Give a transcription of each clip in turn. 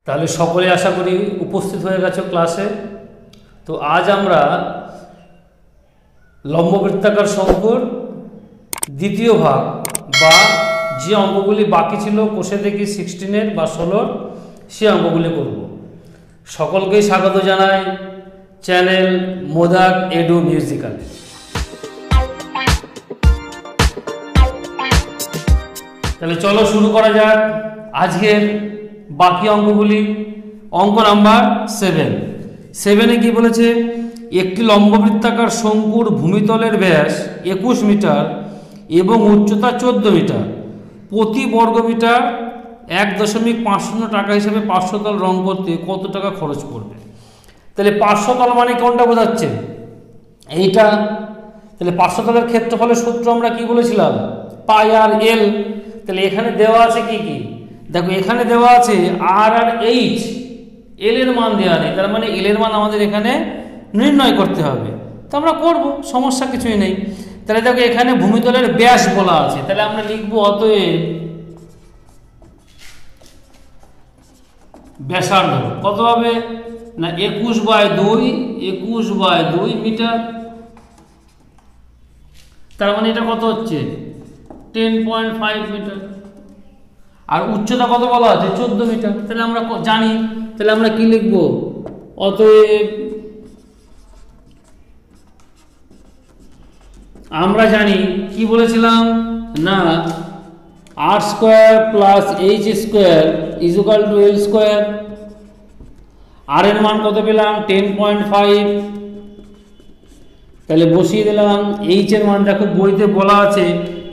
তাহলে সকলে আশা করি উপস্থিত হয়ে গেছে ক্লাসে। তো আজ আমরা লম্ববৃত্তাকার শঙ্কুর দ্বিতীয় ভাগ বা যে অঙ্কগুলি বাকি ছিল কোষে দেখি 16 বা 16 সে অঙ্কগুলি করব। সকলকেই স্বাগত জানাই চ্যানেল মোদাক এডু মিউজিক্যাল। তাহলে চলো শুরু করা যাক আজকের বাকি অঙ্কগুলি। অঙ্ক নাম্বার 7 কি বলেছে, একটি লম্ববৃত্তাকার শঙ্কুর ভূমিতলের ব্যাস 21 মিটার এবং উচ্চতা 14 মিটার, প্রতি বর্গমিটার 1.50 টাকা হিসেবে 500 তল রং করতে কত টাকা খরচ পড়বে? তাহলে 500 তল মানে কোনটা বোঝাচ্ছে? এইটা। তাহলে 500 তলের ক্ষেত্রফলের সূত্র আমরা কি বলেছিলাম? পাই আর এল। তাহলে এখানে দেওয়া আছে কি কি দেখো, এখানে দেওয়া আছে আর আর এইচ, এল এর মান দেওয়া নেই, তার মানে এল এর মান আমাদের এখানে নির্ণয় করতে হবে। তো আমরা করব, সমস্যা কিছুই নেই। তাহলে দেখো এখানে ভূমিতলের ব্যাস বলা আছে, তাহলে আমরা লিখবো অতএব ব্যাসার্ধ কত হবে না 21/2 মিটার। তার মানে এটা কত হচ্ছে 10.5 মিটার। আর উচ্চতা কত বলা আছে 14 মিটার। তাহলে আমরা জানি, তাহলে আমরা কি লিখবো? অতএব আমরা জানি কি বলেছিলাম না, r square plus h square is equal to l square. r এর মান কত পেলাম 10.5, তাহলে বসিয়ে দিলাম। h এর মান দেখো বইতে বলা আছে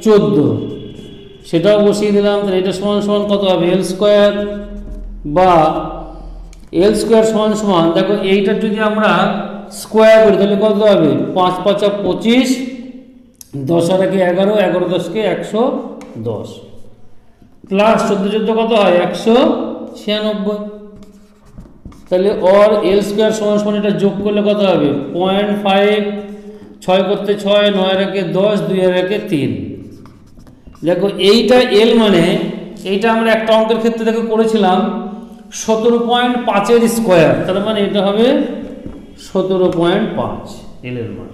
14, সেটাও বসিয়ে দিলাম। তাহলে এটা সমান সমান কত হবে l স্কয়ার, বা l স্কয়ার সমান সমান দেখো এইটার যদি আমরা স্কয়ার করি তাহলে কত হবে 5 × 5 = 25, 10 আর 1 11, 11 10 কে 110, প্লাস 14 14 কত হয় 196। তাহলে অর এল স্কয়ার সমান সমান এটা যোগ করলে কত হবে 0.5, 6 করতে 6, 9 আর 1 10, 2 আর 1 3। দেখো এইটা এল মানে এইটা আমরা একটা অঙ্কের ক্ষেত্রে দেখো করেছিলাম 17.5 এর স্কয়ার, তার মানে এটা হবে 17.5 এল এর মান।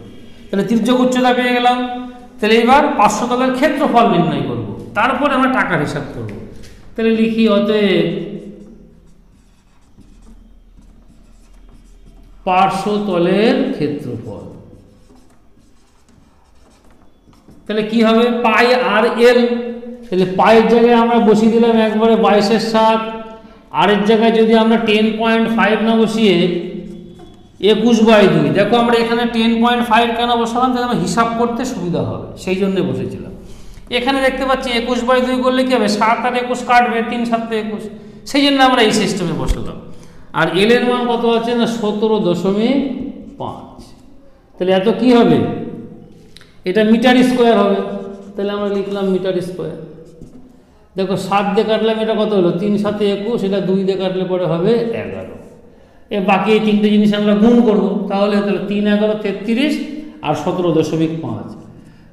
তাহলে তির্যক উচ্চতা পেয়ে গেলাম। তাহলে এবার 500 তলের ক্ষেত্রফল নির্ণয় করব, তারপরে আমরা টাকার হিসাব করব। তাহলে লিখি অতএব 500 তলের ক্ষেত্রফল। তাহলে কি হবে পাই আর এল। তাহলে পাইয়ের জায়গায় আমরা বসিয়ে দিলাম একবারে 22/7, আর এর জায়গায় যদি আমরা 10.5 না বসিয়ে 21/2, দেখো আমরা এখানে 10.5 কেন বসালাম? তাহলে আমরা হিসাব করতে সুবিধা হবে, সেই জন্য বসেছিলাম। এখানে দেখতে পাচ্ছি 21/2 করলে কি হবে 7 আর 21 কাটবে, 3 7 21, সেই জন্য আমরা এই সিস্টেমে বসালাম। আর এল এর মান কত আছে না 17.5। তাহলে এত কি হবে? এটা মিটার স্কোয়ার হবে। তাহলে আমরা লিখলাম মিটার স্কোয়ার। দেখো 7 দিয়ে কাটলাম, এটা কত হলো 3 7 21, এটা 2 দিয়ে কাটলে পরে হবে 11। বাকি এই তিনটে জিনিস আমরা গুণ করব, তাহলে 3 11 33 আর 17.5।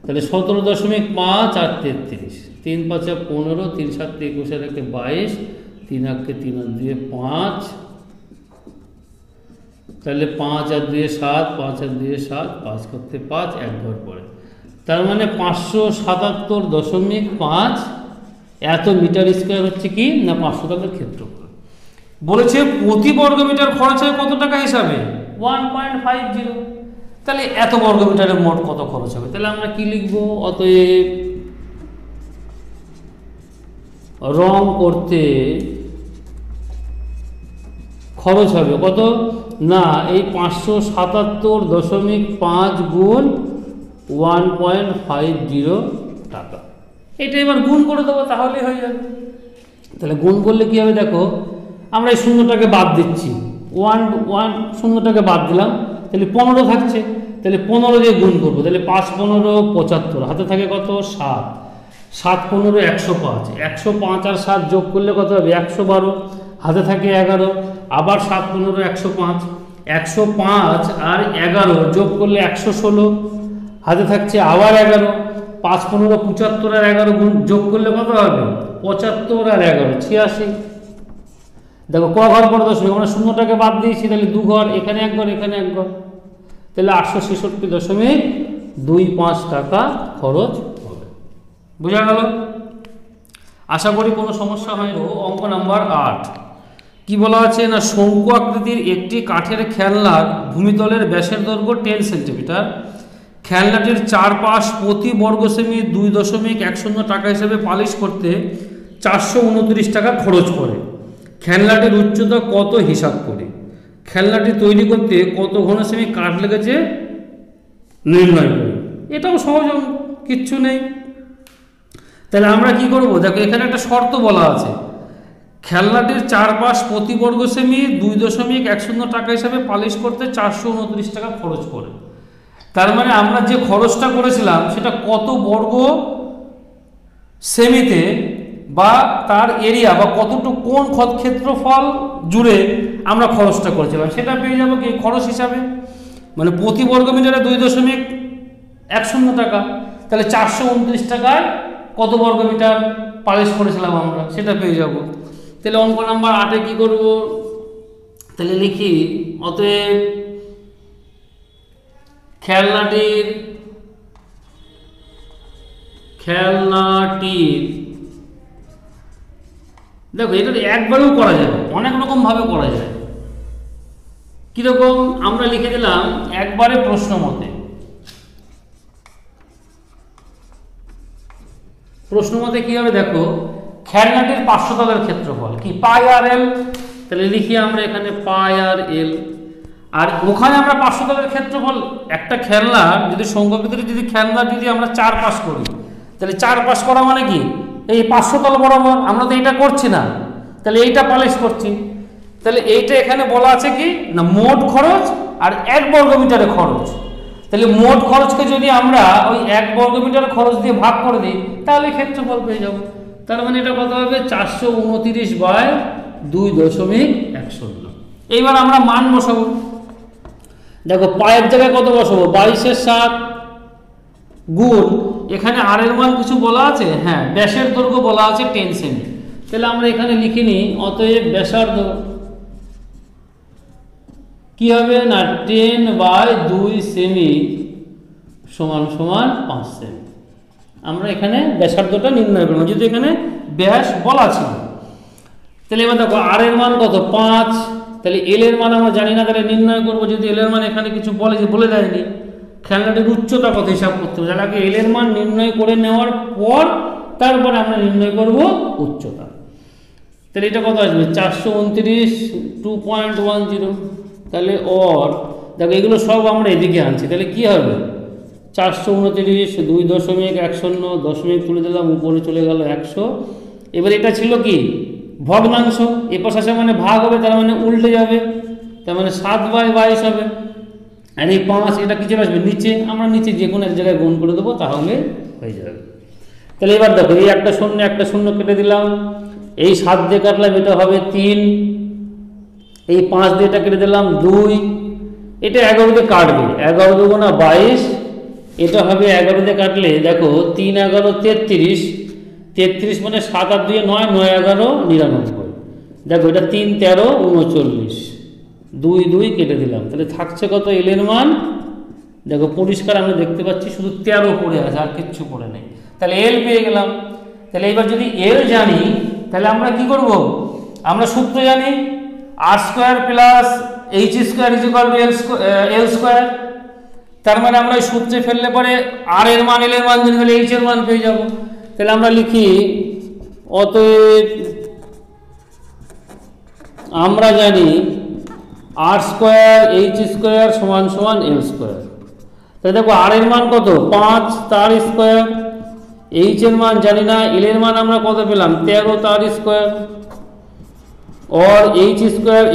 তাহলে 17.5 আর 33, 3 5 15, 3 7 21 আর 1 22, 3 8 3 আর 2 5, তাহলে 5 আর 2 7, 5 আর 2 7, 5 করতে 5, 1 ঘর পরে। তার মানে 577.5 এত মিটার স্কোয়ার হচ্ছে কি না 500 তলের ক্ষেত্রফল। বলেছে প্রতি বর্গমিটার খরচ হয় কত টাকা হিসাবে 1.50। তাহলে এত বর্গমিটারের মোট কত খরচ হবে? তাহলে আমরা কি লিখবো? অতএব রং করতে খরচ হবে কত না এই 577.5 গুণ 1.50 টাকা। এটা এবার গুণ করে দেবো, তাহলেই হয়ে যাবে। তাহলে গুণ করলে কি হবে দেখো, আমরা এই শূন্যটাকে বাদ দিচ্ছি, 1 শূন্যটাকে বাদ দিলাম, তাহলে 15 থাকছে। তাহলে 15 দিয়ে গুণ করবো, তাহলে 5 15 75, হাতে থাকে কত 7, 7 15 105, 105 আর 7 যোগ করলে কত হবে 112, হাতে থাকে 11, আবার 7 15 105, 105 আর 11 যোগ করলে 116, হাতে থাকছে আবার 11, 5 15 75 আর 11 যোগ করলে কত হবে 75 আর 11 86। দেখো ক ঘর পর দশমিক, আমরা শূন্যটাকে বাদ দিয়েছি, তাহলে 2 ঘর, এখানে 1 ঘর, এখানে 1 ঘর, তাহলে 866.25 টাকা খরচ হবে। বোঝা গেল? আশা করি কোনো সমস্যা হয়নি। অঙ্ক নাম্বার 8 কি বলা আছে না, শঙ্কু আকৃতির একটি কাঠের খেলনার ভূমিতলের ব্যাসের দৈর্ঘ্য 10 সেন্টিমিটার, খেলনাটির চারপাশ প্রতি বর্গ সেমি 2.10 টাকা হিসেবে পালিশ করতে 429 টাকা খরচ করে। খেলনাটির উচ্চতা কত হিসাব করে। খেলনাটি তৈরি করতে কত ঘন সেমি কাঠ লেগেছে নির্ণয় করি। এটাও সহজ, কিচ্ছু নেই। তাহলে আমরা কি করব, দেখো এখানে একটা শর্ত বলা আছে, খেলনাটির চারপাশ প্রতি বর্গ সেমি 2.10 টাকা হিসাবে পালিশ করতে 429 টাকা খরচ করে। তার মানে আমরা যে খরচটা করেছিলাম সেটা কত বর্গ সেমিতে বা তার এরিয়া বা কতটুকু কোন ক্ষেত্রফল জুড়ে আমরা খরচটা করেছিলাম সেটা পেয়ে যাবো কি খরচ হিসাবে। মানে প্রতি বর্গ মিটারে 2.10 টাকা, তাহলে 429 টাকায় কত বর্গ মিটার পালিশ করেছিলাম আমরা সেটা পেয়ে যাব। তাহলে অঙ্ক নাম্বার 8-এ কি করব, তাহলে লিখি অতএব খেলনাটির দেখো এটা একবারেও করা যাবে, অনেক রকম ভাবে করা যায়। কিরকম, আমরা লিখে দিলাম একবারে প্রশ্ন মতে। প্রশ্ন মতে কি হবে, দেখো খেলনাটির পার্শ্বতলের ক্ষেত্রফল কি পাই আর এল, তাহলে লিখি আমরা এখানে পাই আর এল। আর ওখানে আমরা পার্শ্বতলের ক্ষেত্রফল, একটা খেলনা যদি সংখ্যাক্ষেত্রে যদি খেলনা যদি আমরা 4 পাশ করি, তাহলে 4 পাশ করা মানে কি এই পার্শ্বতল বরাবর, আমরা তো এটা করছি না, তাহলে এইটা পালিশ করছি। তাহলে এইটা এখানে বলা আছে কি না মোট খরচ আর 1 বর্গ মিটারের খরচ। তাহলে মোট খরচকে যদি আমরা ওই 1 বর্গ মিটার খরচ দিয়ে ভাগ করে দিই তাহলে ক্ষেত্রফল পেয়ে যাব। তার মানে এটা কত হবে 429/2.10। এইবার আমরা মান বসাবো। দেখো পায়ের জায়গায় কত বসাবো, 22/7 গুণ এখানে আর এর মান কিছু বলা আছে, হ্যাঁ ব্যাসের দৈর্ঘ্য বলা আছে 10 সেমি। তাহলে আমরা এখানে লিখে নিই অতএব ব্যাসার্ধ কি হবে না 10/2 সেমি সমান 5 সেমি। আমরা এখানে ব্যাসার্ধটা নির্ণয় করব, যেহেতু এখানে ব্যাস বলা ছিল। তাহলে এবার দেখো আর এর মান কত 5, তাহলে এল এর মান আমরা জানি না, তাহলে নির্ণয় করবো। যদি এল এর মান এখানে কিছু বলে দেয়নি, খেলনাটির উচ্চতা কত হিসাব করতে হবে, যার আগে এল এর মান নির্ণয় করে নেওয়ার পর তারপরে আমরা নির্ণয় করব উচ্চতা। তাহলে এটা কত আসবে 429 তাহলে অর দেখো এগুলো সব আমরা এদিকে আনছি, তাহলে কি হবে 429 2.10 তুলে দিলাম, উপরে চলে গেল 100। এবার এটা ছিল কি ভগ্নাংশ, এ পাশে মানে ভাগ হবে, তার মানে উল্টে যাবে, তার মানে 7/22 হবে। আর এই 5 এটা কিছু আসবে নিচে, আমরা নিচে যে কোনো এক জায়গায় গুণ করে দেবো তাহলে হয়ে যাবে। তাহলে এবার দেখো এই একটা শূন্য কেটে দিলাম, এই 7 দিয়ে কাটলাম এটা হবে 3, এই 5 দিয়ে এটা কেটে দিলাম 2, এটা 11 দিয়ে কাটবে, 11 দুগুণা 22, এটা হবে 11 দিয়ে কাটলে দেখো 3 11 33 মানে 7 আর 2 9, 9 11 99। দেখো এটা 3 13 39, 2 কেটে দিলাম, তাহলে থাকছে কত এল এর মান, দেখো পরিষ্কার আমরা দেখতে পাচ্ছি শুধু 13 পড়ে আছে আর কিচ্ছু পড়ে নেই, তাহলে এল পেয়ে গেলাম। তাহলে এবার যদি এল জানি তাহলে আমরা কি করব, আমরা সূত্র জানি r² + h² = l²। তার মানে আমরা এই সূত্রে ফেললে পরে আর এর মান এল এর মান জানি, তাহলে এইচ এর মান পেয়ে যাব। তাহলে আমরা লিখি অতএব আমরা জানি r² h² = l²। তাহলে দেখো আর এর মান কত 5 তার স্কয়ার, এইচ এর মান জানি না, এল এর মান আমরা কত পেলাম 13 তার স্কয়ার, और h²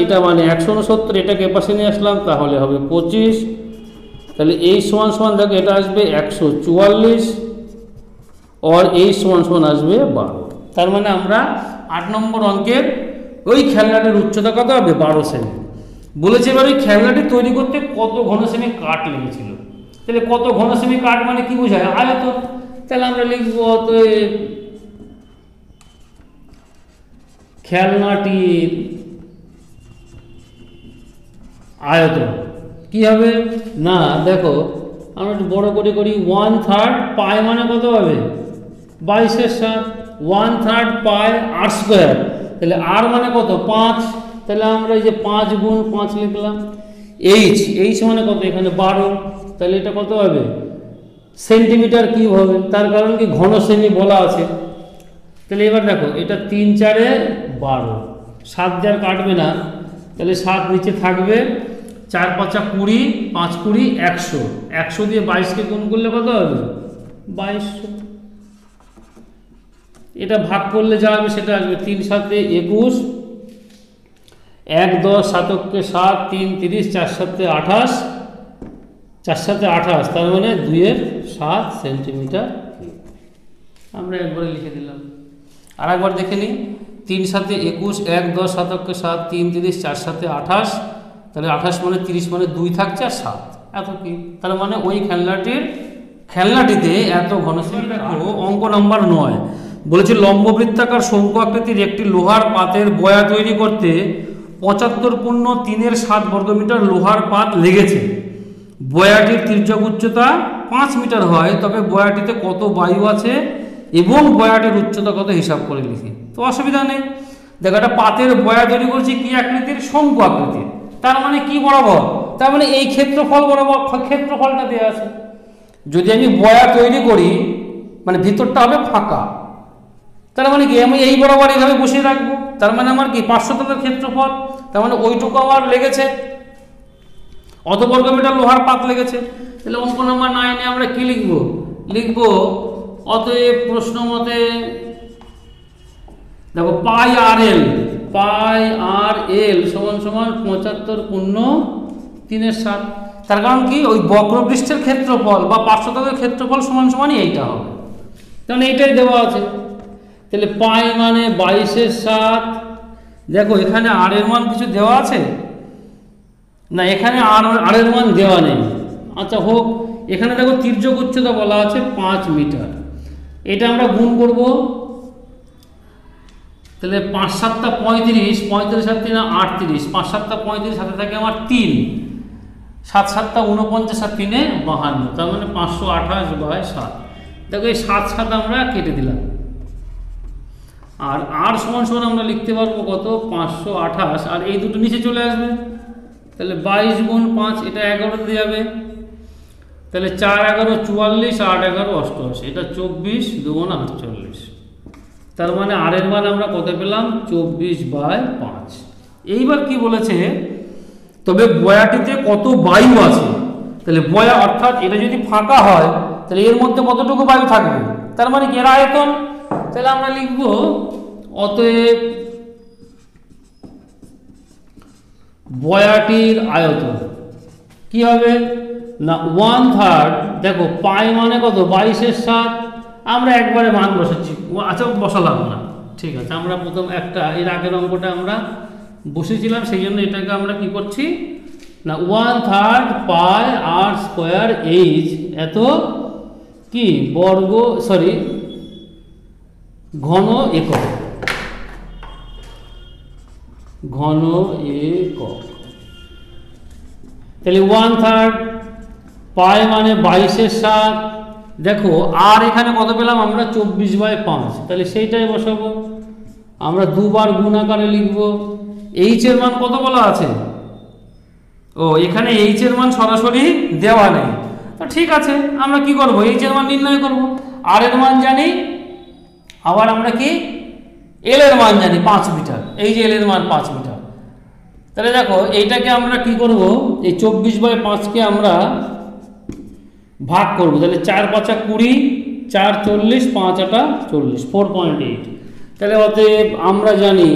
এটা মানে 169, এটাকে পাশে নিয়ে আসলাম তাহলে হবে 25। তাহলে h সমান দেখো এটা আসবে 144 और h সমান আসবে 12। তার মানে আমরা 8 নম্বর অঙ্কের ওই খেলনাটির উচ্চতা কত হবে 12 সেমি বলেছে। এবার ওই খেলনাটি তৈরি করতে কত ঘন সেমি কাঠ লেগেছিল, তাহলে কত ঘন সেমি কাঠ মানে কি বোঝায় আয়তন। তাহলে আমরা লিখবো অতএব খেলনাটির আয়তন কি হবে না দেখো আমরা একটু বড় করে করি 1/3 পাই মানে কত হবে 22/7 1/3 পাই r স্কয়ার তাহলে r মানে কত 5 তাহলে আমরা এই যে 5 গুণ 5 লিখলাম h মানে কত এখানে 12 তাহলে এটা কত হবে সেন্টিমিটার কিউব হবে তার কারণ কি ঘন সেমি বলা আছে তাহলে এবার দেখো এটা 3 4 এ 12 7 দিয়ে আর কাটবে না তাহলে 7 নিচে থাকবে 4 5 20 5 20 100 100 দিয়ে 22 কে গুণ করলে কত হবে 2200 এটা ভাগ করলে যা হবে সেটা আসবে 3 7 21 1 10 7 কে 7 3 30 4 7 28 4 7 28 তার মানে 2 এর 7 সেন্টিমিটার আমরা একবারে লিখে দিলাম আর একবার দেখে নিই 3 7 21 1 10 7 কে 7 3 30 4 7 28 তাহলে 28 মানে 30 মানে 2 থাকছে আর 7 এত কি তার মানে ওই খেলনাটিতে এত ঘন সেমি রাখো অঙ্ক নাম্বার 9 বলেছে লম্ববৃত্তাকার শঙ্কু আকৃতির একটি লোহার পাতের বয়া তৈরি করতে 75.3 বর্গমিটার লোহার পাত লেগেছে বয়াটির তির্যক উচ্চতা 5 মিটার হয় তবে বয়াটিতে কত বায়ু আছে এবং বয়াটির উচ্চতা কত হিসাব করে লিখি তো অসুবিধা নেই দেখো একটা পাতের বয়া তৈরি করছি কি আকৃতির শঙ্কু আকৃতির তার মানে কি বরাবর তার মানে এই ক্ষেত্রফল বরাবর ক্ষেত্রফলটা দেওয়া আছে যদি আমি বয়া তৈরি করি মানে ভিতরটা হবে ফাঁকা তার মানে কি আমি এই বরাবর এইভাবে বসিয়ে রাখবো তার মানে আমার কি 500 ক্ষেত্রফল তার মানে ওইটুকু আমার লেগেছে অত বর্গমিটার লোহার পাত লেগেছে তাহলে অঙ্ক নাম্বার 9 এ আমরা কি লিখবো অতএব প্রশ্ন মতে দেখো পাই আর এল সমান 75.3/7 তার কারণ কি ওই বক্রপৃষ্ঠের ক্ষেত্রফল বা 500 ক্ষেত্রফল সমান এইটা হবে কারণ এইটাই দেওয়া আছে তাহলে পাই মানে 22/7 দেখো এখানে আর এর মান কিছু দেওয়া আছে না এখানে আর এর মান দেওয়া নেই আচ্ছা হোক এখানে দেখো তির্যক উচ্চতা বলা আছে 5 মিটার এটা আমরা গুণ করব তাহলে 5 7 35 35 7 3 38 5 7 35 সাথে থাকে আমার 3 7 7 49 7 3 52 তার মানে 528/7 দেখো এই 7 7 আমরা কেটে দিলাম আর r সমান আমরা লিখতে পারবো কত 528 আর এই দুটো নিচে চলে আসবে তাহলে 22 গুণ 5 এটা 11 দিয়ে যাবে তাহলে 4 11 44 8 11 88 এটা 24 2 গুণ 48 তার মানে r এর মান আমরা কত পেলাম 24/5 এইবার কি বলেছে তবে বয়াটিতে কত বায়ু আছে তাহলে বয়া অর্থাৎ এটা যদি ফাঁকা হয় তাহলে এর মধ্যে কতটুকু বায়ু থাকবে তার মানে কি এর আয়তন তাহলে আমরা লিখব অতএব বয়াটির আয়তন কি হবে না 1/3 দেখো পাই মানে কত 22/7 আমরা একবারে মান বসাচ্ছি আচ্ছা বসালাম না ঠিক আছে আমরা প্রথম একটা এর আগের অঙ্কটা আমরা বসেছিলাম সেই জন্য এটাকে আমরা কি করছি না 1/3 পাই r স্কয়ার h এত কি বর্গ সরি ঘন একক তাহলে 1/3 পাই মানে 22/7 দেখো আর এখানে কত পেলাম আমরা 24/5 তাহলে সেইটাই বসাবো আমরা দুবার গুণ আকারে লিখবো h এর মান কত বলা আছে ও এখানে h এর মান সরাসরি দেওয়া নেই তো ঠিক আছে আমরা কি করব h এর মান নির্ণয় করব r এর মান জানি আবার আমরা কি l এর মান জানি 5 মিটার এই যে l এর মান 5 মিটার তাহলে দেখো এইটাকে আমরা কি করব এই 24/5 কে আমরা ভাগ করব তাহলে 4 5 20 4 40 5 8 40 4.8 তাহলে অতএব আমরা জানি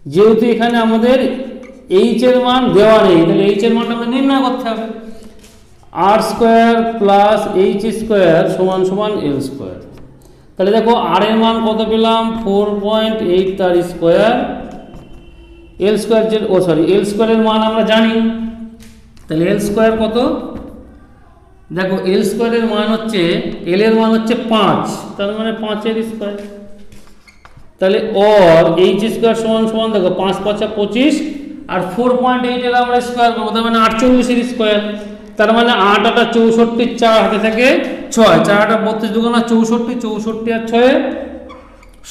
যেহেতু এখানে আমাদের h এর মান দেওয়া নেই তাহলে h এর মানটা আমরা নির্ণয় করতে হবে r square plus h square সমান l স্কয়ার তাহলে দেখো r এর মান কত পেলাম 4.8 তার স্কয়ার l স্কয়ার l স্কয়ারের মান আমরা জানি তাহলে l স্কয়ার কত দেখো l স্কয়ারের মান হচ্ছে l এর মান হচ্ছে 5 তার মানে 5 এর স্কয়ার তাহলে और h স্কয়ার সমান দেখো 5 5 25 আর 4.8 এর আমরা স্কোয়ার করবো, তার মানে 48 এর স্কোয়ার। তার মানে 8 8 64, 4 হাতে থাকে 6, 4 8 32 দুগুণা 64, 64 আর 6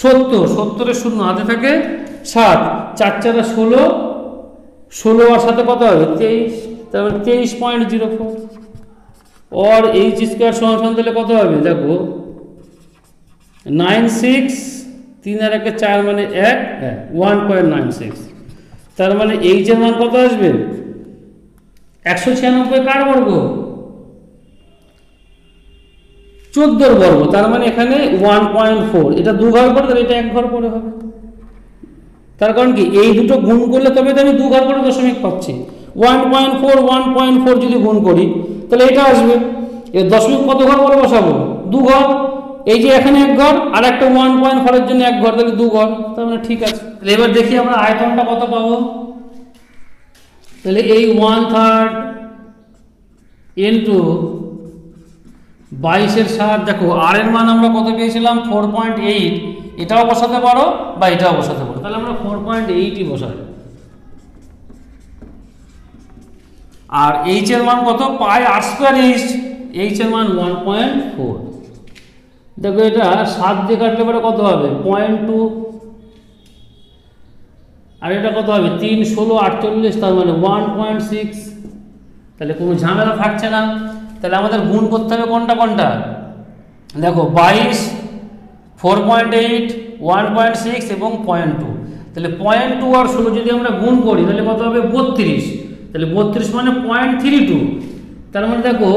70, 70 এর শূন্য হাতে থাকে 7, 4 4 16, 16 আর সাথে কত হবে 23, তার মানে 23.04। और এইচ স্কোয়ার সমান তাহলে কত হবে দেখো 96, 3 আর 1 4 মানে 1, 1.96। তার মানে এইচ এর মান কত আসবে 196 কার বর্গ 14 এর বর্গ। তার মানে এখানে 1.4, এটা 2 ঘর পরে তাহলে এটা 1 ঘর পরে হবে। তার কারণ কি এই দুটো গুণ করলে তবে তো আমি 2 ঘর পরে দশমিক পাচ্ছি। 1.4 1.4 যদি গুণ করি তাহলে এটা আসবে। এর দশমিক কত ঘর পরে বসাবো 2 ঘর। এই যে এখানে 1 ঘর আর একটা 1.4 এর জন্য 1 ঘর, তাহলে 2 ঘর। তার মানে ঠিক আছে। তাহলে এবার দেখি আমরা আয়তনটা কত পাবো। তাহলে এই 1/3 ইনটু 22 এর 7, দেখো আর এর মান আমরা কত পেয়েছিলাম 4.8, এটাও বসাতে পারো বা এটাও বসাতে পারো। তাহলে আমরা 4.8ই বসাই। আর এইচ এর মান কত পাই আর স্কোয়ার এইচ, এইচ এর মান 1.4। দেখো এটা 7 দিয়ে কাটলে পরে কত হবে 0.2, আর এটা কত হবে 3 16 48, তার মানে 1.6। তাহলে কোনো ঝামেলা থাকছে না। তাহলে আমাদের গুণ করতে হবে কোনটা কোনটা, দেখো 22, 4.8, 1.6 এবং 0.2। তাহলে 0.2 আর 16 যদি আমরা গুণ করি তাহলে কত হবে 32। তাহলে 32 মানে 0.32। তার মানে দেখো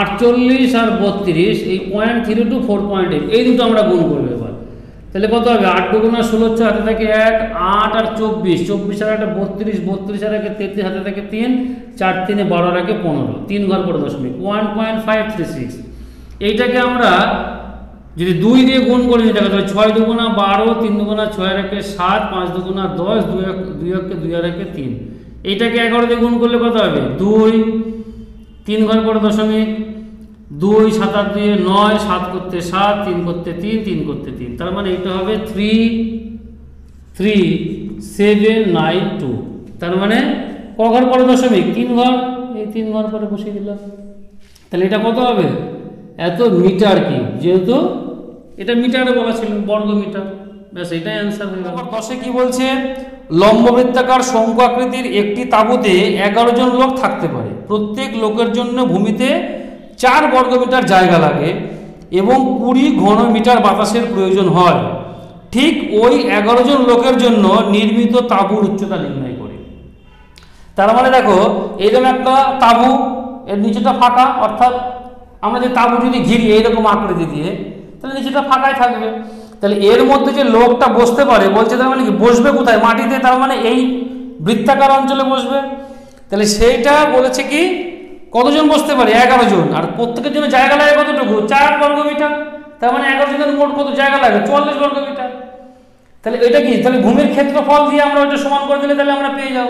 48 আর 32, এই 0.32 4.8 এই দুটো আমরা গুণ করবো এবার। তাহলে কত হবে 8 দুগুণা 16, হাতে থাকে 1, 8 আর 24, 24 আর একটা 32, 32 আর একে 33, হাতে থাকে 3, 4 3 12 আর একে 15, 3 ঘর পরে দশমিক 1.536। এইটাকে আমরা যদি 2 দিয়ে গুণ করি যেটাকে তাহলে 6 দুগুণা 12, 3 দুগুণা 6 আর একে 7, 5 দুগুণা 10, 2 একে 2 আর একে 3। এইটাকে 11 দিয়ে গুণ করলে কত হবে 2, 3 ঘর পরে দশমিক 2, 7 আর 2 9, 7 করতে 7, 3 করতে 3, 3 করতে 3। তার মানে এটা হবে 33792। তার মানে ক ঘর পরে দশমিক 3 ঘর, এই 3 ঘর পরে বসিয়ে দিলাম। তাহলে এটা কত হবে এত মিটার কি, যেহেতু এটা মিটারে বলা ছিল বর্গ মিটার, ব্যাস এটাই অ্যান্সার হয়ে গেল। 10 কি বলছে লম্ববৃত্তাকার শঙ্কু আকৃতির একটি তাঁবুতে 11 জন লোক থাকতে পারে। প্রত্যেক লোকের জন্য ভূমিতে 4 বর্গমিটার জায়গা লাগে এবং 20 ঘন মিটার বাতাসের প্রয়োজন হয়। ঠিক ওই 11 জন লোকের জন্য নির্মিত তাঁবুর উচ্চতা নির্ণয় করে। তার মানে দেখো এইরকম একটা তাঁবু, এর নিচেটা ফাঁকা, অর্থাৎ আমরা যে তাঁবু যদি ঘিরি এইরকম আকৃতি দিয়ে তাহলে নিচেটা ফাঁকাই থাকবে। তাহলে এর মধ্যে যে লোকটা বসতে পারে বলছে, তার মানে কি বসবে কোথায় মাটিতে, তার মানে এই বৃত্তাকার অঞ্চলে বসবে। তাহলে সেইটা বলেছে কি কতজন বসতে পারে 11 জন, আর প্রত্যেকের জন্য জায়গা লাগে কতটুকু 4 বর্গমিটার। তার মানে 11 জনের মোট কত জায়গা লাগে 44 বর্গমিটার। তাহলে এটা কি, তাহলে ভূমির ক্ষেত্রফল দিয়ে আমরা ওটা সমান করে দিলে তাহলে আমরা পেয়ে যাব।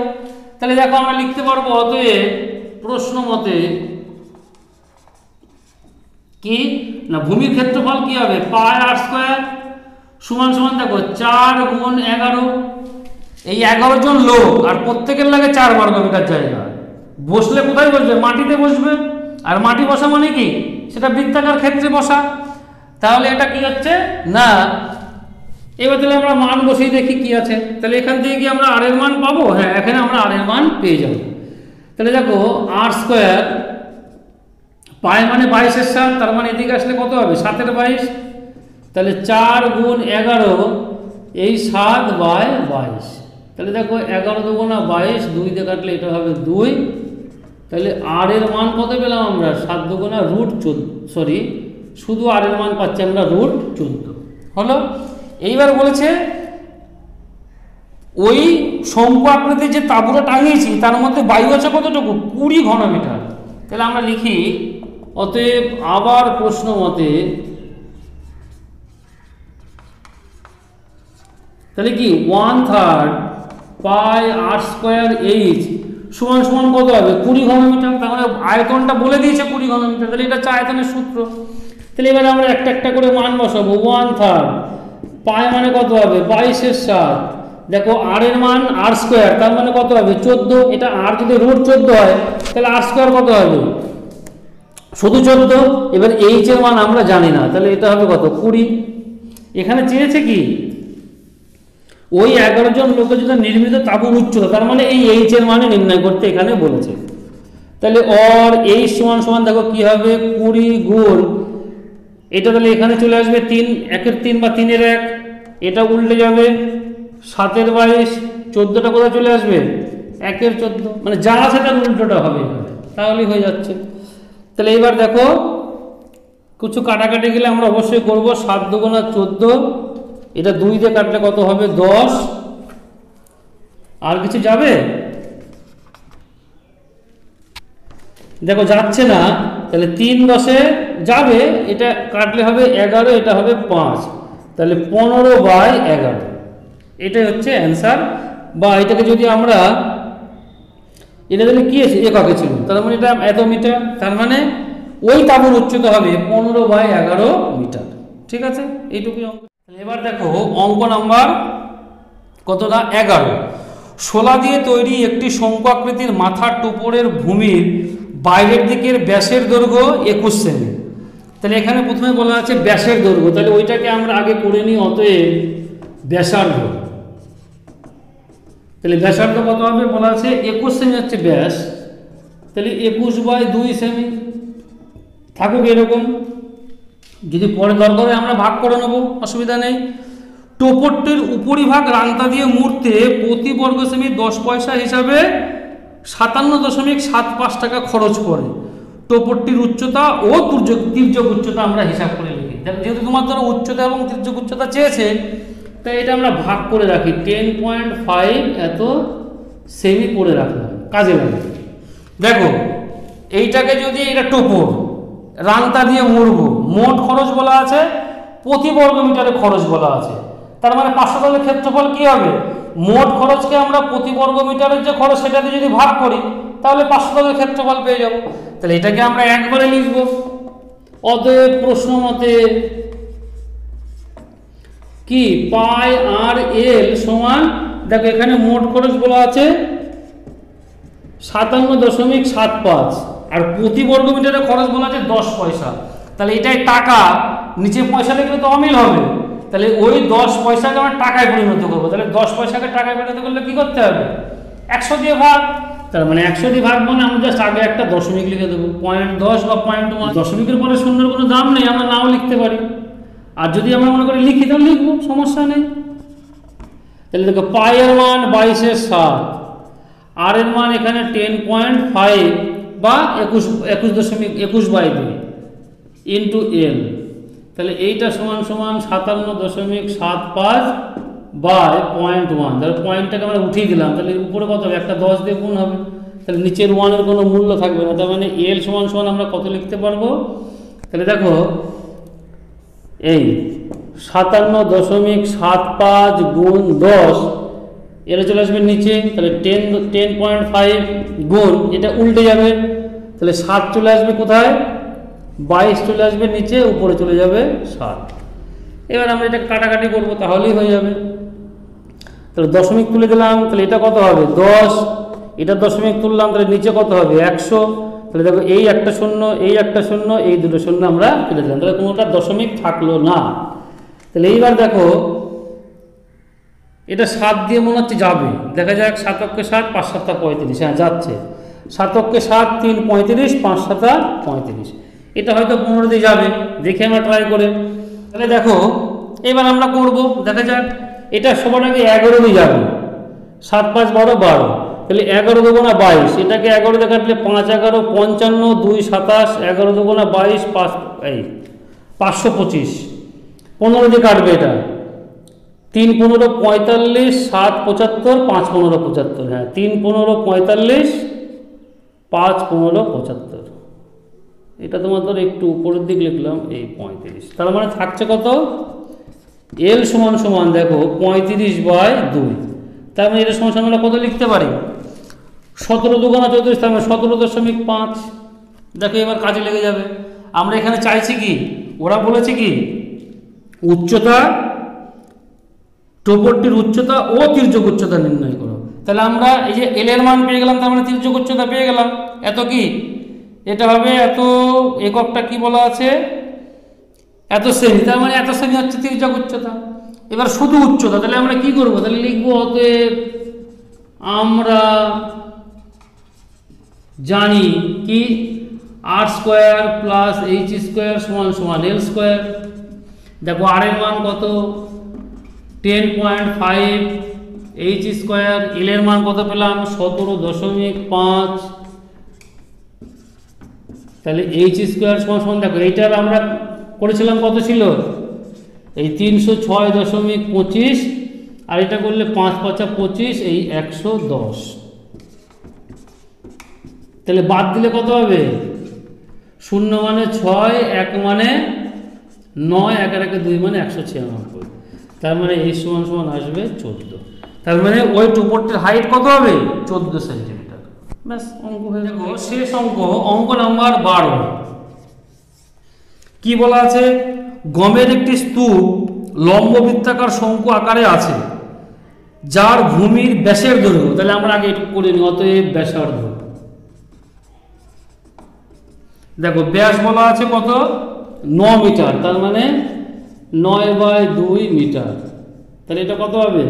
তাহলে দেখো আমরা লিখতে পারবো অতএব প্রশ্ন মতে কি না ভূমির ক্ষেত্রফল কি হবে পাই আর স্কয়ার সমান সমান দেখো 4 গুণ 11। এই 11 জন লোক আর প্রত্যেকের লাগে 4 বর্গমিটার জায়গা। বসলে কোথায় বসবে মাটিতে বসবে, আর মাটি বসা মানে কি সেটা বৃত্তাকার ক্ষেত্রে বসা। তাহলে এটা কি হচ্ছে না, এবার তাহলে আমরা মান বসিয়ে দেখি কি আছে। তাহলে এখান থেকে কি আমরা আর এর মান পাবো, হ্যাঁ এখানে আমরা আর এর মান পেয়ে যাব। তাহলে দেখো আর স্কয়ার পাই মানে 22 এর 7, তার মানে এদিকে আসলে কত হবে 7 এর 22। তাহলে 4 গুণ 11 এই 7/22। তাহলে দেখো 11 দুগুণা 22, 2 দিয়ে কাটলে এটা হবে 2। তাহলে আর এর মান কত পেলাম আমরা 7 দুগুণা √14, সরি শুধু আর এর মান পাচ্ছি আমরা √14 হলো। এইবার বলেছে ওই শঙ্কু আকৃতির যে তাঁবুটা টাঙিয়েছি তার মধ্যে বায়ু আছে কতটুকু 20 ঘনমিটার। তাহলে আমরা লিখি অতএব আবার প্রশ্ন মতে তাহলে কি 1/3 পাই আর স্কয়ার এইচ সমান সমান কত হবে 20 ঘনমিটার। তাহলে আয়তনটা বলে দিয়েছে 20 ঘনমিটার, তাহলে এটা হচ্ছে আয়তনের সূত্র। তাহলে এবারে আমরা একটা একটা করে মান বসাবো। 1/3 পাই মানে কত হবে 22 এর 7, দেখো আর এর মান আর স্কোয়ার, তার মানে কত হবে 14। এটা আর যদি রুট 14 হয় তাহলে আর স্কোয়ার কত হবে, শুধু 14। এবার এইচ এর মান আমরা জানি না, তাহলে এটা হবে কত 20। এখানে চেয়েছে কি ওই 11 জন লোকের জন্য নির্মিত তাঁবুর উচ্চতা, তার মানে এই এইচ এর মানে নির্ণয় করতে এখানে বলেছে। তাহলে অর এইচ সমান সমান দেখো কি হবে 20 গুণ এটা, তাহলে এখানে চলে আসবে 3 1 এর 3 বা 3 এর 1, এটা উল্টে যাবে 7 এর 22, 14টা কোথায় চলে আসবে 1 এর 14, মানে যা আছে তার উল্টোটা হবে এখানে, তাহলেই হয়ে যাচ্ছে। তাহলে এবার দেখো কিছু কাটাকাটি গেলে আমরা অবশ্যই করব, 7 দুগুণা 14, এটা 2 দিয়ে কাটলে কত হবে 10, আর কিছু যাবে দেখো যাচ্ছে না, তাহলে 3 10 যাবে, এটা কাটলে হবে 11, এটা হবে 5, তাহলে 15/11, এটাই হচ্ছে অ্যান্সার। বা এটাকে যদি আমরা এটা তাহলে কি আছে এককে ছিল, তার মানে এটা এত মিটার, তার মানে ওই তাঁবুর উচ্চতা হবে 15/11 মিটার। ঠিক আছে, এইটুকুই অঙ্ক। এবার দেখো অঙ্ক নাম্বার কতটা 11। শোলা দিয়ে তৈরি একটি শঙ্কু আকৃতির মাথার টোপরের ভূমির বাইরের দিকের ব্যাসের দৈর্ঘ্য 21 সেমি। তাহলে এখানে প্রথমে বলা আছে ব্যাসের দৈর্ঘ্য, তাহলে ওইটাকে আমরা আগে করে নিই, অতএব ব্যাসার্ধ। তাহলে ব্যাসার্ধ কত হবে বলা আছে 21 সেমি হচ্ছে ব্যাস, তাহলে 21/2 সেমি থাকুক এরকম, যদি পরে দরকার হয় আমরা ভাগ করে নেব, অসুবিধা নেই। টোপরটির উপরিভাগ রাংতা দিয়ে মুড়তে প্রতি বর্গ সেমি 10 পয়সা হিসাবে 57.75 টাকা খরচ পড়ে। টোপরটির উচ্চতা ও তির্যক উচ্চতা আমরা হিসাব করে লিখি। যেহেতু তোমার ধরো উচ্চতা এবং তির্যক উচ্চতা চেয়েছে, তাই এটা আমরা ভাগ করে রাখি, 10.5 এত সেমি করে রাখলাম, কাজে লাগে। দেখো এইটাকে যদি এটা টোপর রাংতা দিয়ে মুড়বো, মোট খরচ বলা আছে, প্রতি বর্গ মিটারে খরচ বলা আছে, তার মানে 500 টাকার ক্ষেত্রফল কি হবে, মোট খরচকে আমরা প্রতি বর্গ মিটারের যে খরচ সেটাতে যদি ভাগ করি তাহলে 500 টাকার ক্ষেত্রফল পেয়ে যাব। তাহলে এটাকে আমরা একবারে লিখব। অতএব প্রশ্ন মতে কি পাই আর এল সমান, দেখো এখানে মোট খরচ বলা আছে 57.75, আর প্রতি বর্গ মিটারে খরচ বলা আছে 10 পয়সা। তাহলে এটাই টাকা, নিচে পয়সা লিখলে তো অমিল হবে, তাহলে ওই 10 পয়সাকে আমরা টাকায় পরিণত করবো। তাহলে 10 পয়সাকে টাকায় পরিণত করলে কি করতে হবে 100 দিয়ে ভাগ, তার মানে 100 দিয়ে ভাগ মানে আমরা জাস্ট আগে একটা দশমিক লিখে দেবো, 0.10 বা 0.1, দশমিকের পরে শূন্যের কোনো দাম নেই, আমরা নাও লিখতে পারি, আর যদি আমরা মনে করি লিখি তাহলে লিখবো, সমস্যা নেই। তাহলে দেখো পাই এর মান 22/7, আর এর মান এখানে 10.5 বা 21.2 ইন্টু এল, তাহলে এইটা সমান সমান 57.75 বাই 0.1, তাহলে পয়েন্টটাকে আমরা উঠিয়ে দিলাম, তাহলে উপরে কত হবে একটা 10 দিয়ে গুণ হবে, তাহলে নিচের 1 এর কোনো মূল্য থাকবে না, তার মানে এল সমান সমান আমরা কত লিখতে পারবো, তাহলে দেখো এই 57.75 গুণ 10, এটা চলে আসবে নিচে, তাহলে 10.5 গুণ এটা উল্টে যাবে, তাহলে 7 চলে আসবে কোথায়, 22 চলে আসবে নিচে, উপরে চলে যাবে 7। এবার আমরা এটা কাটাকাটি করব, তাহলেই হয়ে যাবে। তাহলে দশমিক তুলে দিলাম, তাহলে এটা কত হবে 10, এটা দশমিক তুললাম, তাহলে নিচে কত হবে 100, তাহলে দেখো এই একটা শূন্য, এই একটা শূন্য, এই দুটো শূন্য আমরা তুলে দিলাম, তাহলে কোনোটা দশমিক থাকলো না। তাহলে এইবার দেখো এটা 7 দিয়ে মনে হচ্ছে যাবে, দেখা যাক 7 অক্ষে 7, 5 7 35, হ্যাঁ যাচ্ছে, 7 অক্ষে 7, 3 35, 5 7 35, এটা হয়তো 15 দিয়ে যাবে, দেখে আমরা ট্রাই করে। তাহলে দেখো এবার আমরা করব, দেখা যাক, এটা সবার আগে 11 দিয়ে যাবে, 7 5 12 12, তাহলে 11 দুগুণা 22, এটাকে 11 দিয়ে কাটলে 5 11 55, 2 27, 11 দুগুণা 22, 5 এই 525, 15 দিয়ে কাটবে এটা, 3 15 45, 7 75, 5 15 75, হ্যাঁ 3 15 45, 5 15 75, এটা তোমাদের একটু উপরের দিক লিখলাম এই 35, তার মানে থাকছে কত এল সমান সমান দেখো 35/2, তার মানে এটা সমান সমান আমরা কত লিখতে পারি 17 দুগুণা 34, তার মানে 17.5। দেখো এবার কাজে লেগে যাবে। আমরা এখানে চাইছি কি, ওরা বলেছে কি উচ্চতা টোপরটির উচ্চতা ও তির্যক উচ্চতা নির্ণয় করো। তাহলে আমরা এই যে এল এর মান পেয়ে গেলাম, তার মানে তির্যক উচ্চতা পেয়ে গেলাম। এত কি, এটা হবে এত, এককটা কি বলা আছে, এত সেমি, তার মানে এত সেমি হচ্ছে তির্যক উচ্চতা। এবার শুধু উচ্চতা, তাহলে আমরা কি করব, তাহলে লিখবো অতএব আমরা জানি কি আর স্কোয়ার প্লাস এইচ স্কোয়ার সমান সমান এল স্কোয়ার। দেখো আর এর মান কত, 10.5, এইচ স্কোয়ার, এল এর মান কত পেলাম 17.5। তাহলে এইচ স্কোয়ার সমান সমান, দেখো এইটার আমরা করেছিলাম কত ছিল, এই 306.25, আর এটা করলে 5 5 25, এই 110। তাহলে বাদ দিলে কত হবে, 0 মানে 6, 1 মানে 9, 1 আর 1 2 মানে 196। তার মানে এই সমান সমান আসবে 14। তার মানে ওই টোপরটির হাইট কত হবে, 14 সেন্টিমিটার। ব্যাস, অঙ্ক হয়ে যাবে। শেষ অঙ্ক, অঙ্ক নাম্বার 12। কি বলা আছে, গমের একটি স্তূপ লম্ব বৃত্তাকার শঙ্কু আকারে আছে, যার ভূমির ব্যাসের দৈর্ঘ্য, তাহলে আমরা আগে একটু করে নিই, অতএব ব্যাসার্ধ। দেখো ব্যাস বলা আছে কত, 9 মিটার, তার মানে 9/2 মিটার। তাহলে এটা কত হবে,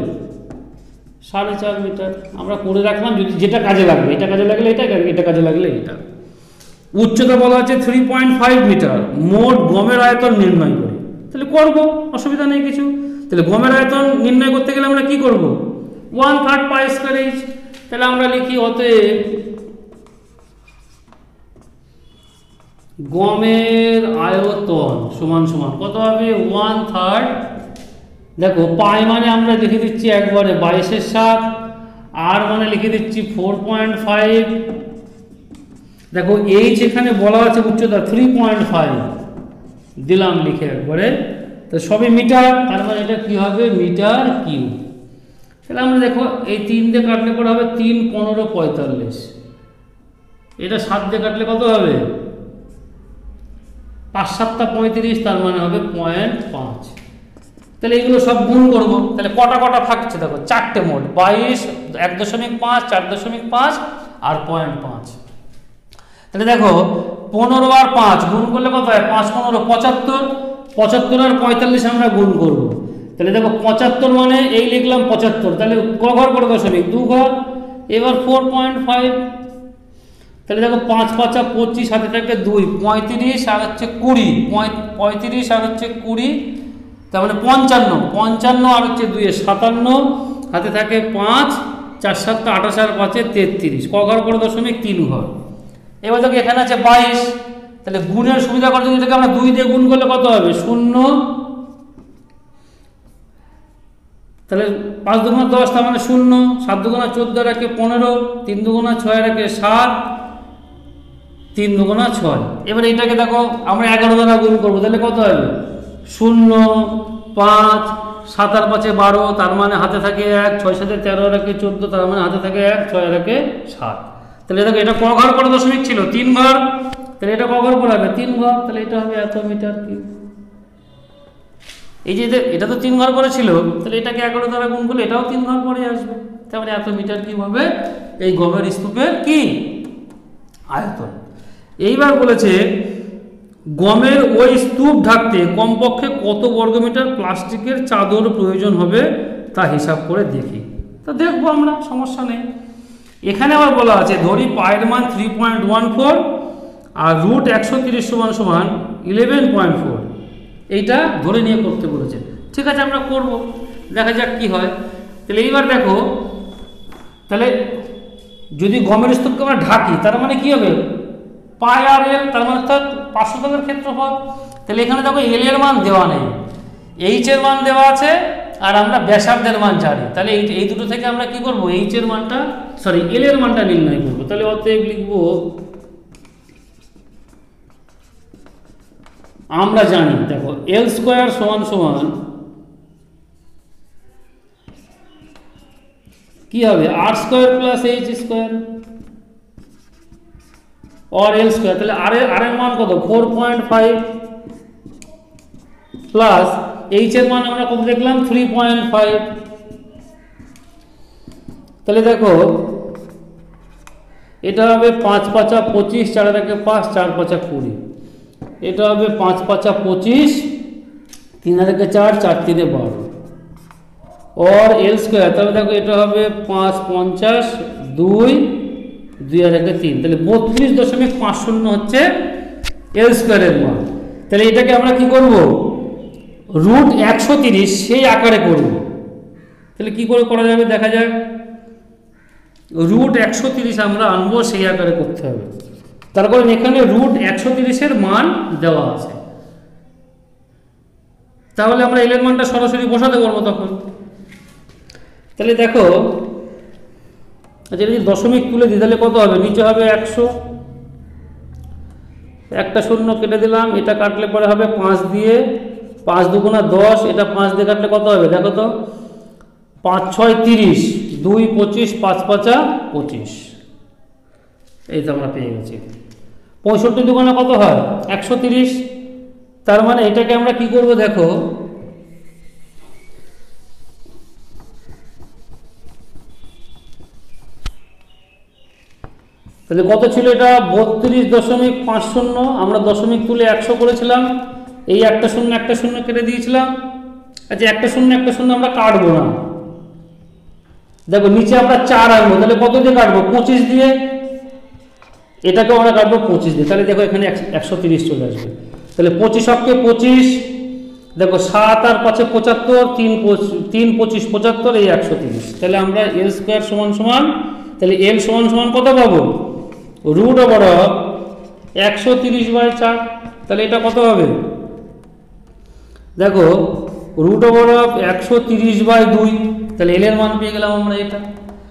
4.5 মিটার। আমরা করে রাখলাম, যদি যেটা কাজে লাগবে, এটা কাজে লাগলে এটা, এটা কাজে লাগলে এটা। উচ্চতা বলা আছে 3.5 মিটার। মোট গমের আয়তন নির্ণয় করি, তাহলে করবো, অসুবিধা নেই কিছু। তাহলে গমের আয়তন নির্ণয় করতে গেলে আমরা কি করব, 1/3 পাই স্কয়ার এইচ। তাহলে আমরা লিখি অতএব গমের আয়তন সমান সমান কত হবে, 1/3। দেখো পাই মানে আমরা লিখে দিচ্ছি একবারে 22/7, আর মানে লিখে দিচ্ছি 4.5। দেখো এইচ এখানে বলা আছে উচ্চতা 3.5, দিলাম লিখে একবারে, তো সবই মিটার, তার মানে এটা কি হবে, মিটার কিউব। তাহলে আমরা দেখো এই 3 দিয়ে কাটলে পরে হবে 3 15 45, এটা 7 দিয়ে কাটলে কত হবে, 5 7 35, তার মানে হবে 0.5। তাহলে এগুলো সব গুণ করব, তাহলে কটা কটা থাকছে দেখো, 4টে মোট, 22, 1.5, 4.5 আর 0.5। তাহলে দেখো 15 আর 5 গুণ করলে কত হয়, 5 15 75, 75 আর 45 আমরা গুণ করব। তাহলে দেখো 75 মানে এই লিখলাম 75, তাহলে ক ঘর করে দশমিক, 2 ঘর। এবার 4.5, তাহলে দেখো 5 5 25, হাতে থাকে 2, 35 আর হচ্ছে 20, 35 আর হচ্ছে 20, তার মানে 55, 55 আর হচ্ছে 2 57, হাতে থাকে 5, 4 7 28 আর 5 33, ক ঘর করে দশমিক, 3 ঘর। এবার দেখো এখানে আছে 22, তাহলে গুণের সুবিধা করে যদি আমরা 2 দিয়ে গুণ করলে কত হবে, 0। তাহলে 5 2 10, তার মানে 0, 7 2 14 রাখে 15, 3 2 6 রাখে 7, 3 2 6। এবার এটাকে দেখো আমরা 11 দ্বারা গুণ করবো, তাহলে কত হবে, 0 5 7 আর 5 12, তার মানে হাতে থাকে 1, 6 7 13 রাখে 14, তার মানে হাতে থাকে 1, 6 রাখে 7। তাহলে দেখো এটা ক ঘর করে দশমিক ছিল, 3 ঘর, তাহলে এটা ক ঘর করে হবে, 3 ঘর, তাহলে এটা হবে এত মিটার কিউব। এই যে এটা তো 3 ঘর করে ছিল, তাহলে এটাকে 11 দ্বারা গুণ করলে এটাও 3 ঘর পরে আসবে, তারপরে এত মিটার কিউব হবে এই গমের স্তূপের কি আয়তন। এইবার বলেছে গমের ওই স্তূপ ঢাকতে কমপক্ষে কত বর্গমিটার প্লাস্টিকের চাদর প্রয়োজন হবে তা হিসাব করে দেখি। তো দেখবো আমরা, সমস্যা নেই। এখানে আবার বলা আছে ধরি পায়ের মান 3.14 আর রুট 130 সমান সমান 11.4, এইটা ধরে নিয়ে করতে বলেছে। ঠিক আছে, আমরা করব, দেখা যাক কি হয়। তাহলে এইবার দেখো, তাহলে যদি গমের স্তূপকে আমরা ঢাকি, তার মানে কি হবে, পাই আর এল, তার মানে অর্থাৎ 500 তলের ক্ষেত্রফল। তাহলে এখানে দেখো এল এর মান দেওয়া নেই, এইচ এর মান দেওয়া আছে, আর আমরা ব্যাসার্ধের মান জানি। তাহলে এই দুটো থেকে আমরা কি করব, এইচ এর মানটা, সরি এল এর মানটা নির্ণয় করব। তাহলে অতএব লিখব আমরা জানি, দেখো এল স্কোয়ার সমান সমান কি হবে, আর স্কোয়ার প্লাস এইচ স্কোয়ার और एल स्क्वायर। তাহলে আর এর মান কত, 4.5 প্লাস এইচ এর মান আমরা কত দেখলাম, 3.5। তাহলে দেখো এটা হবে 5 পাঁচা 25, 4 একে 5, 4 পাঁচা 20, এটা হবে 5 পাঁচা 25, 3 একে 4, 4 3 12 और एल स्क्वायर। তাহলে দেখো এটা হবে 5 50, 2 2 আর একে 3, তাহলে 32.50 হচ্ছে এল স্কয়ারের মান। তাহলে এটাকে আমরা কি করব, রুট 130 সেই আকারে করব। তাহলে কি করে করা যাবে দেখা যাক। রুট 130 আমরা আনবো, সেই আকারে করতে হবে। তারপরে এখানে রুট 130 এর মান দেওয়া আছে, তাহলে আমরা এল এর মানটা সরাসরি বসাতে পারবো তখন। তাহলে দেখো আচ্ছা, যদি দশমিক তুলে দিই তাহলে কত হবে, নিচে হবে 100, একটা শূন্য কেটে দিলাম, এটা কাটলে পরে হবে 5 দিয়ে, 5 দুগুণা 10, এটা 5 দিয়ে কাটলে কত হবে দেখো তো, 5 6 30, 2 25, 5 পাঁচা 25, এই তো আমরা পেয়ে গেছি। 65 দুগুণা কত হয় 130, তার মানে এটাকে আমরা কি করব দেখো, তাহলে কত ছিল এটা 32.50, আমরা দশমিক তুলে 100 করেছিলাম, এই একটা শূন্য কেটে দিয়েছিলাম। আচ্ছা একটা শূন্য আমরা কাটবো না, দেখো নিচে আমরা 4 আনবো, তাহলে কত দিয়ে কাটবো 25 দিয়ে, এটাকে আমরা কাটবো 25 দিয়ে, তাহলে দেখো এখানে 130 চলে আসবে। তাহলে 25 অক্ষে 25, দেখো 7 আর 5 75, 3 25 75, এই 130। তাহলে আমরা এল স্কয়ার সমান সমান, তাহলে এল সমান সমান কত পাবো, রুট ওভার 130/4, তাহলে এটা কত হবে দেখো, রুট ওভার 130/2, তাহলে এল এর মান পেয়ে গেলাম আমরা এটা।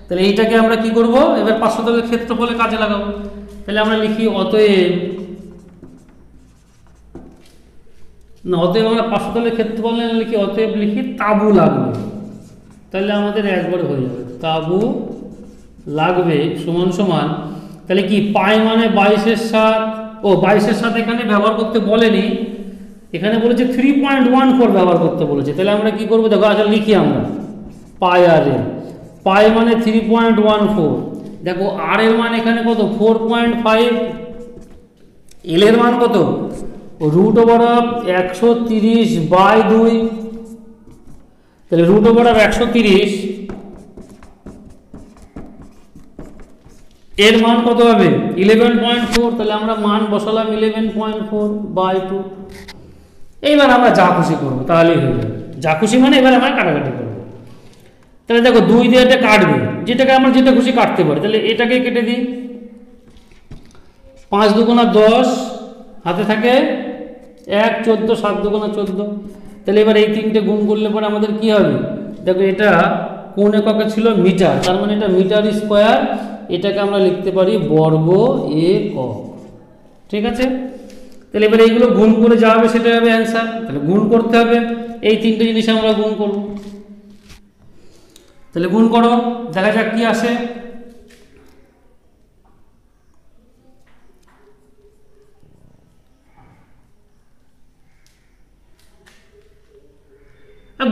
তাহলে এইটাকে আমরা কি করব, এবার পার্শ্বতলের ক্ষেত্রফলে কাজে লাগাবো। তাহলে আমরা লিখি অতএব, না অতএব আমরা পার্শ্বতলের ক্ষেত্রফলে লিখি, অতএব লিখি তাবু লাগবে, তাহলে আমাদের একবারে হয়ে যাবে। তাবু লাগবে সমান সমান, তাহলে কি পাই মানে 22 এর 7, ও 22 এর 7 এখানে ব্যবহার করতে বলেনি, এখানে বলেছে 3.14 ব্যবহার করতে বলেছে। তাহলে আমরা কি করবো দেখো, আচ্ছা লিখি আমরা পাই আর এল, পাই মানে 3.14, দেখো আর এর মান এখানে কত 4.5, এল এর মান কত রুট ওভার 130/2, তাহলে রুট ওভার 130 এর মান কত হবে 11.4, তাহলে আমরা মান বসালাম 11.4/2। এইবার আমরা যা খুশি করবো তাহলেই হয়ে যাবে, যা খুশি মানে এবার আমরা কাটাকাটি করবো। তাহলে দেখো 2 দিয়ে এটা কাটবে, যেটাকে আমরা যেটা খুশি কাটতে পারি, তাহলে এটাকে কেটে দিই, 5 দুগুণা 10, হাতে থাকে 1 14, 7 দুগুণা 14, তাহলে এবার এই তিনটে গুণ করলে পরে আমাদের কি হবে দেখো, এটা কোন এককে ছিল মিটার, তার মানে এটা মিটার স্কয়ার, এটাকে আমরা লিখতে পারি বর্গ একক, ঠিক আছে। তাহলে এবার এইগুলো গুণ করে যা হবে সেটা হবে অ্যান্সার, তাহলে গুণ করতে হবে, এই তিনটে জিনিস আমরা গুণ করব। তাহলে গুণ করো, দেখা যাক কি আসে।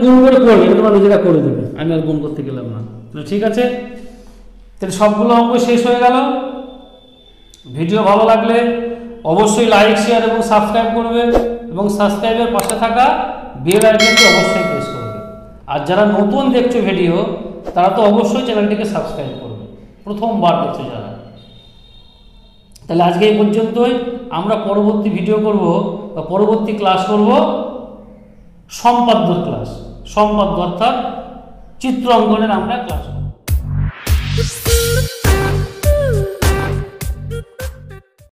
গুণ করে করবে, তোমরা নিজেরা করে দেবে, আমি আর গুণ করতে গেলাম না। তাহলে ঠিক আছে, তাহলে সবগুলো অঙ্ক শেষ হয়ে গেল। ভিডিও ভালো লাগলে অবশ্যই লাইক শেয়ার এবং সাবস্ক্রাইব করবে, এবং সাবস্ক্রাইবের পাশে থাকা বেল আইকনটি অবশ্যই প্রেস করবে। আর যারা নতুন দেখছো ভিডিও, তারা তো অবশ্যই চ্যানেলটিকে সাবস্ক্রাইব করবে, প্রথমবার দেখছো যারা। তাহলে আজকে এই পর্যন্তই, আমরা পরবর্তী ভিডিও করব বা পরবর্তী ক্লাস করব সম্পাদ্য ক্লাস, সম্পাদ্য অর্থাৎ চিত্র অঙ্কনের আমরা ক্লাস